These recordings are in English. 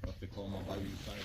I'll have to call my body side.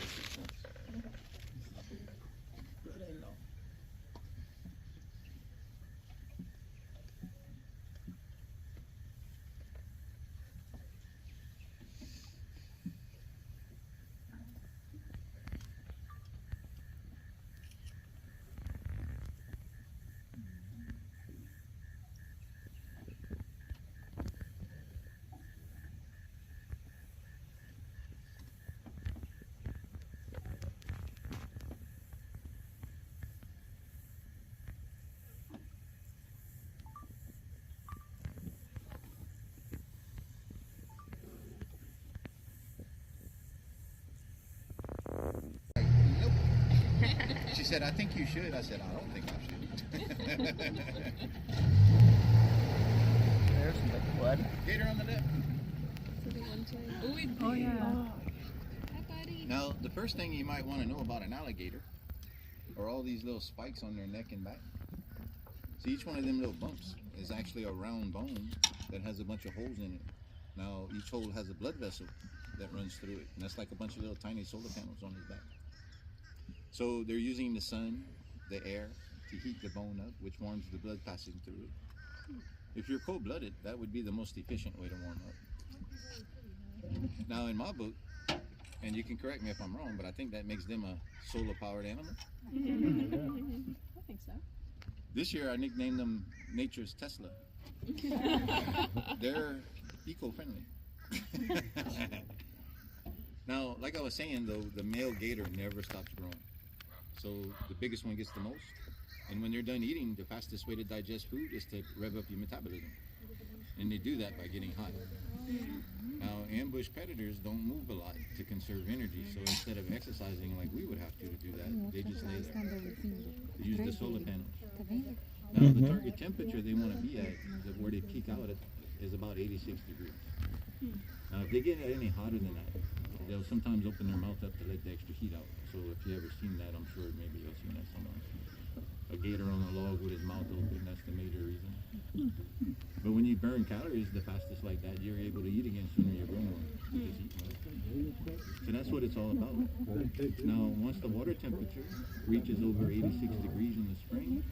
Nope. She said, I think you should. I said, I don't think I should. There's the blood. Gator on the left. Oh, yeah. Hi, buddy. Now, the first thing you might want to know about an alligator are all these little spikes on their neck and back. So each one of them little bumps is actually a round bone that has a bunch of holes in it. Now, each hole has a blood vessel that runs through it, and that's like a bunch of little tiny solar panels on his back. So they're using the sun, the air, to heat the bone up, which warms the blood passing through it. If you're cold-blooded, that would be the most efficient way to warm up. Now, in my book, and you can correct me if I'm wrong, but I think that makes them a solar-powered animal. I think so. This year, I nicknamed them Nature's Tesla. They're eco-friendly. Now, like I was saying, though, the male gator never stops growing. So the biggest one gets the most. And when they're done eating, the fastest way to digest food is to rev up your metabolism. And they do that by getting hot. Now, ambush predators don't move a lot to conserve energy, so instead of exercising like we would have to do that, they just lay there. They use the solar panels. Now, the target temperature they want to be at, where they peak out at, is about 86 degrees. Now, if they get any hotter than that, they'll sometimes open their mouth up to let the extra heat out. So if you ever seen that, I'm sure maybe you'll seen that somewhere. A gator on a log with his mouth open, that's the major reason. But when you burn calories the fastest like that, you're able to eat again sooner, you grow more. You just eat more. So that's what it's all about. Now, once the water temperature reaches over 86 degrees in the spring,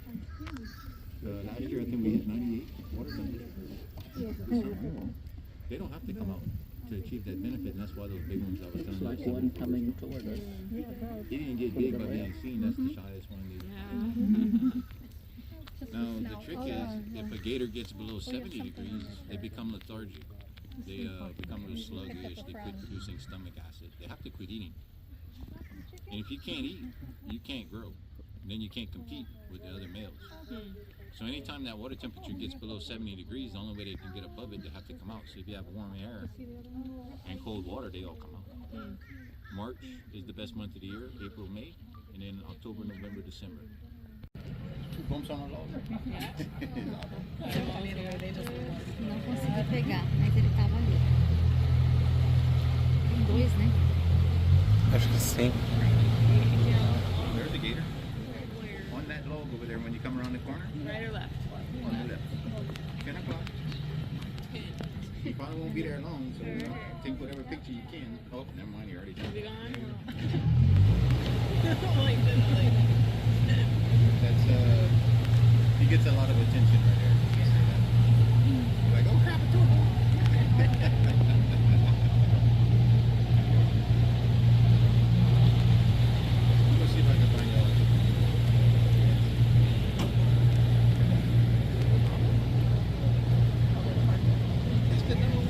last year I think we hit 98 water temperature. They don't have to come out to achieve that benefit, and that's why those big ones I was telling you. Like one coming toward us. He didn't get big by being seen, that's the shyest one. Now, the trick is, if a gator gets below 70 degrees, they become lethargic. They become a little sluggish, they quit producing stomach acid. They have to quit eating. And if you can't eat, you can't grow. And then you can't compete with the other males. So anytime that water temperature gets below 70 degrees, the only way they can get above it, they have to come out. So if you have warm air and cold water, they all come out. March is the best month of the year, April, May, and then October, November, December. Two bumps on our log. Não consegui pegar, mas ele tava ali. Tem dois, né? Acho que sim. There's a gator. On that log over there when you come around the corner. Right or left? On the left. 10 o'clock. You probably won't be there long, so take whatever picture you can. Oh, never mind, you already did. Is he gone? Like this, like. That's, he gets a lot of attention right there. You say that. You're like, oh crap, a turtle. Let's see if I can find out. It's the number one.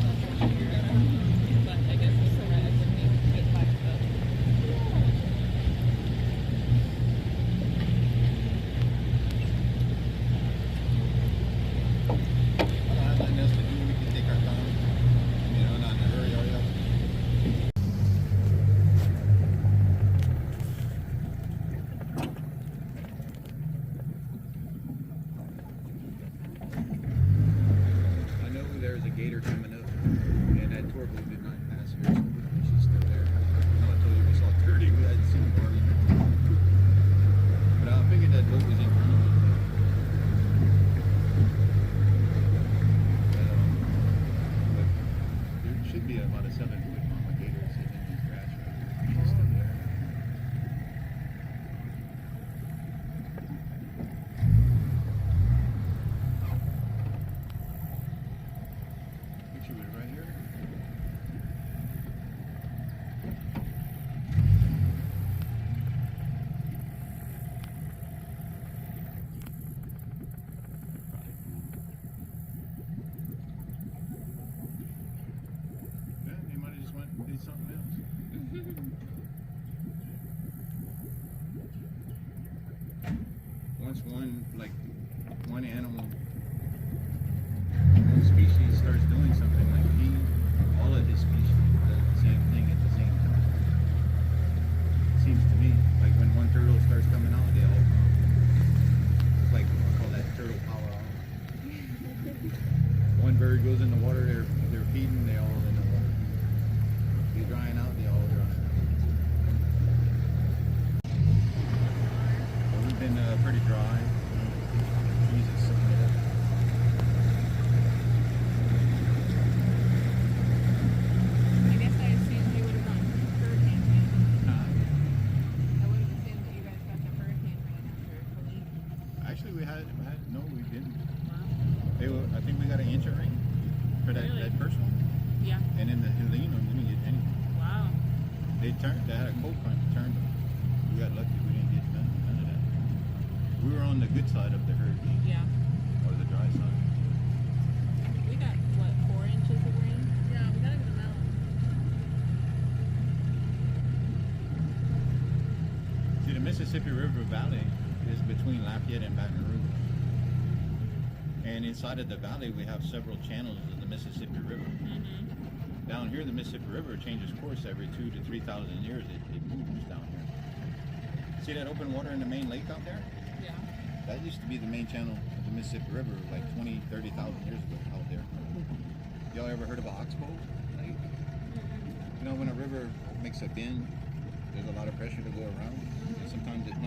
But I guess it's so right. I couldn't get back to Nothing else to do, we can take our time. You know, not in a hurry, hurry up. I know there's a gator coming up, and that tour boat did not pass here, so she's still there. I told you we saw 30, we hadn't seen more. But I figured that boat was in front of us. animal, one species starts doing something, like all of his species does the same thing at the same time. Seems to me like when one turtle starts coming out, they all come. It's like I call that turtle power hour. One bird goes in the water, they're feeding, they all in the water. They're drying out, they all dry. So we've been pretty dry. Jesus, something like that. I guess I assumed you would have gone hurricane season. I would have assumed that you guys got the hurricane right after Helene. Actually, we had no, we didn't. Wow. I think we got an inch of rain for that, Really? that first one. Yeah. And then the Helene one didn't get anything. Wow. They had a cold front, turned them. We got lucky, we didn't get none of that. We were on the good side of the hurricane, Yeah. or the dry side. We got, what, 4 inches of rain? Yeah, we got a good amount. See, the Mississippi River Valley is between Lafayette and Baton Rouge. And inside of the valley, we have several channels of the Mississippi River. Mm-hmm. Down here, the Mississippi River changes course every 2,000 to 3,000 years. It moves down here. See that open water in the main lake out there? Yeah. That used to be the main channel of the Mississippi River like 20, 30,000 years ago out there. Y'all ever heard of an oxbow? Like, you know, when a river makes a bend, there's a lot of pressure to go around. And sometimes it